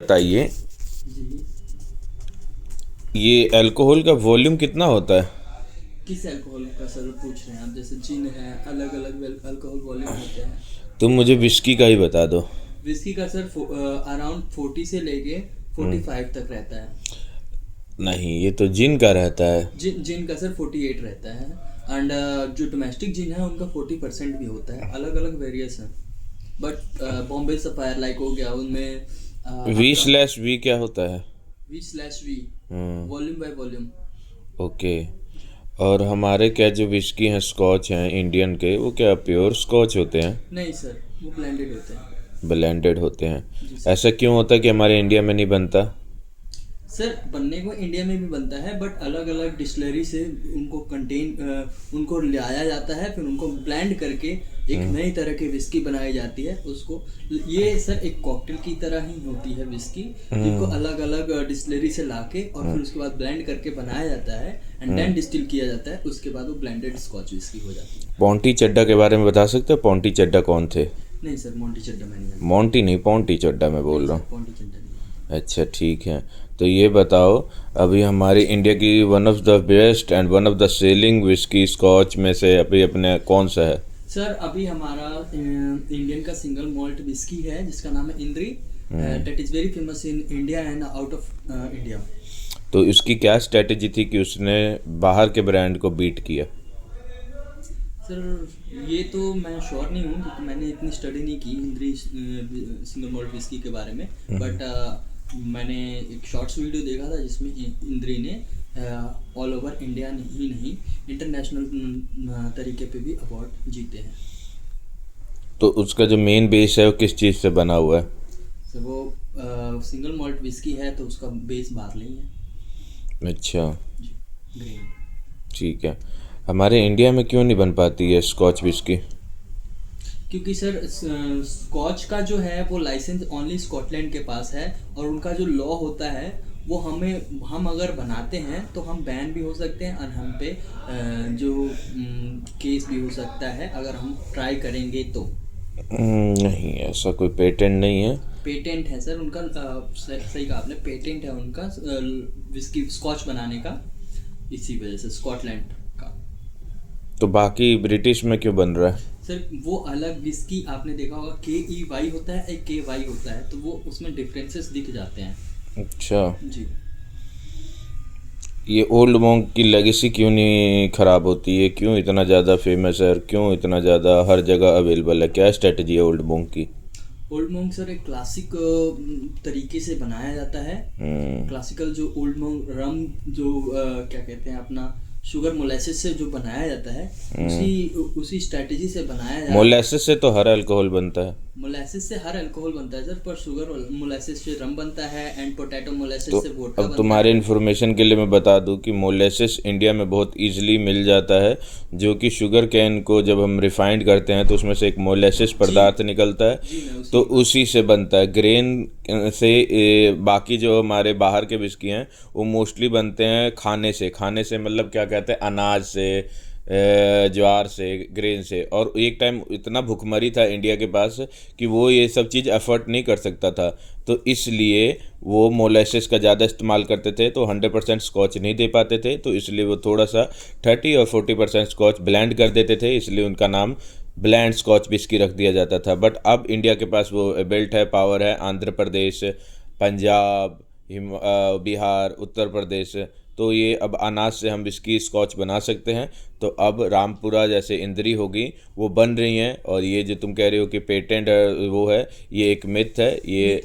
बताइए, जी। ये अल्कोहल का वॉल्यूम कितना होता है? किस अल्कोहल का सर पूछ रहे हैं आप? जैसे जिन है, अलग अलग अल्कोहल वॉल्यूम होते हैं। तुम मुझे विस्की का ही बता दो। विस्की का सर अराउंड 40 से लेके 45 तक रहता है। नहीं, ये तो जिन का रहता है। जिन जिन का सर 48 रहता है। एंड जो डोमेस्टिक जिन है उनका 40% भी होता है। अलग अलग वेरियस है। बट बॉम्बे सफायर लाइक हो गया उनमें वी आपका स्लैश वी क्या होता है? V/V, hmm. Volume by volume. Okay. और हमारे क्या जो विस्की हैं, स्कॉच हैं इंडियन के, वो क्या प्योर स्कॉच होते हैं? नहीं सर, वो ब्लेंडेड होते हैं। ब्लेंडेड होते हैं? जी सर। ऐसा क्यों होता है कि हमारे इंडिया में नहीं बनता? सर बनने को इंडिया में भी बनता है, बट अलग अलग डिस्टिलरी से उनको लाया जाता है, फिर उनको ब्लेंड करके एक नई तरह की विस्की बनाई जाती है उसको। ये सर एक कॉकटेल की तरह ही होती है विस्की, जिनको अलग अलग डिस्टिलरी से लाके और फिर उसके बाद ब्लेंड करके बनाया जाता है एंड देन डिस्टिल किया जाता है। उसके बाद वो ब्लेंडेड स्कॉच विस्की हो जाती है। पॉन्टी चड्डा के बारे में बता सकते हो? पॉन्टी चड्डा कौन थे? नहीं सर, मोंटी चड्डा मैं नहीं जानता। मोंटी नहीं, पॉन्टी चड्डा मैं नहीं बोल रहा सर, हूँ। पोंटी चड्डा नहीं। अच्छा, ठीक है। तो ये बताओ, अभी हमारी इंडिया की one of the best and one of the selling whisky scotch में से अभी अपने कौन सा है? सर अभी हमारा इंडियन का सिंगल मॉल्ट विस्की है जिसका नाम है इंद्री। That is very famous in India and out of India. तो इसकी क्या स्ट्रेटेजी थी कि उसने बाहर के ब्रांड को बीट किया? सर ये तो मैं श्योर नहीं हूँ क्योंकि मैंने इतनी स्टडी नहीं की इंद्री सिंगल मॉल्ट विस्की के बारे में। बट मैंने एक शॉर्ट्स वीडियो देखा था जिसमें इंद्री ने ऑल ओवर इंडिया ही नहीं, इंटरनेशनल तरीके पे भी अवार्ड जीते हैं। तो उसका जो मेन बेस है वो किस चीज़ से बना हुआ है? सर वो सिंगल मॉल्ट विस्की है तो उसका बेस बार्ली है। अच्छा, जी, ग्रीन। ठीक है। हमारे इंडिया में क्यों नहीं बन पाती है स्कॉच विस्की? क्योंकि सर स्कॉच का जो है वो लाइसेंस ओनली स्कॉटलैंड के पास है, और उनका जो लॉ होता है वो हम अगर बनाते हैं तो हम बैन भी हो सकते हैं और हम पे जो केस भी हो सकता है अगर हम ट्राई करेंगे तो। नहीं, ऐसा कोई पेटेंट नहीं है। पेटेंट है सर उनका। सही कहा आपने, पेटेंट है उनका विस्की स्कॉच बनाने का, इसी वजह से स्कॉटलैंड का। तो बाकी ब्रिटिश में क्यों बन रहा है? सर वो अलग विस्की आपने देखा होगा, KEY होता है, एक KY होता है, तो वो उसमें डिफरेंसेस दिख जाते हैं। अच्छा। जी। ये ओल्ड मॉन्क की लेगेसी क्यों नहीं ख़राब होती है? क्यों इतना ज़्यादा फेमस है और क्यों इतना ज़्यादा हर जगह अवेलेबल है? क्या स्ट्रेटजी है ओल्ड मॉन्क की? ओल्ड मोंक सर एक क्लासिक तरीके से बनाया जाता है। क्लासिकल जो ओल्ड मोंक रम जो क्या कहते हैं अपना शुगर मोलेसिस से जो बनाया जाता है, उसी उसी स्ट्रेटजी से बनाया जाता है। मोलेसिस से तो हर अल्कोहल बनता है। मोलेसिस से हर अल्कोहल बनता है सर, पर शुगर मोलेसिस से रम बनता है एंड पोटैटो मोलेसिस तो से वोडका अब बनता तुम्हारे है। इन्फॉर्मेशन के लिए मैं बता दूं कि मोलेसिस इंडिया में बहुत इजीली मिल जाता है, जो कि शुगर कैन को जब हम रिफाइंड करते हैं तो उसमें से एक मोलेसिस पदार्थ निकलता है। जी मैं तो उसी। उसी से बनता है ग्रेन से। बाकी जो हमारे बाहर के विस्की हैं वो मोस्टली बनते हैं खाने से मतलब क्या कहते हैं, अनाज से, ज्वार से, ग्रेन से। और एक टाइम इतना भुखमरी था इंडिया के पास कि वो ये सब चीज़ अफोर्ड नहीं कर सकता था, तो इसलिए वो मोलेसिस का ज़्यादा इस्तेमाल करते थे। तो 100% स्कॉच नहीं दे पाते थे, तो इसलिए वो थोड़ा सा 30 और 40% स्कॉच ब्लेंड कर देते थे, इसलिए उनका नाम ब्लेंड स्कॉच विस्की रख दिया जाता था। बट अब इंडिया के पास वो बेल्ट है, पावर है, आंध्र प्रदेश, पंजाब, बिहार, उत्तर प्रदेश। तो ये अब अनाज से हम विस्की स्कॉच बना सकते हैं। तो अब रामपुरा जैसे इंद्री होगी वो बन रही हैं। और ये जो तुम कह रहे हो कि पेटेंट है वो है, ये एक मिथ है। ये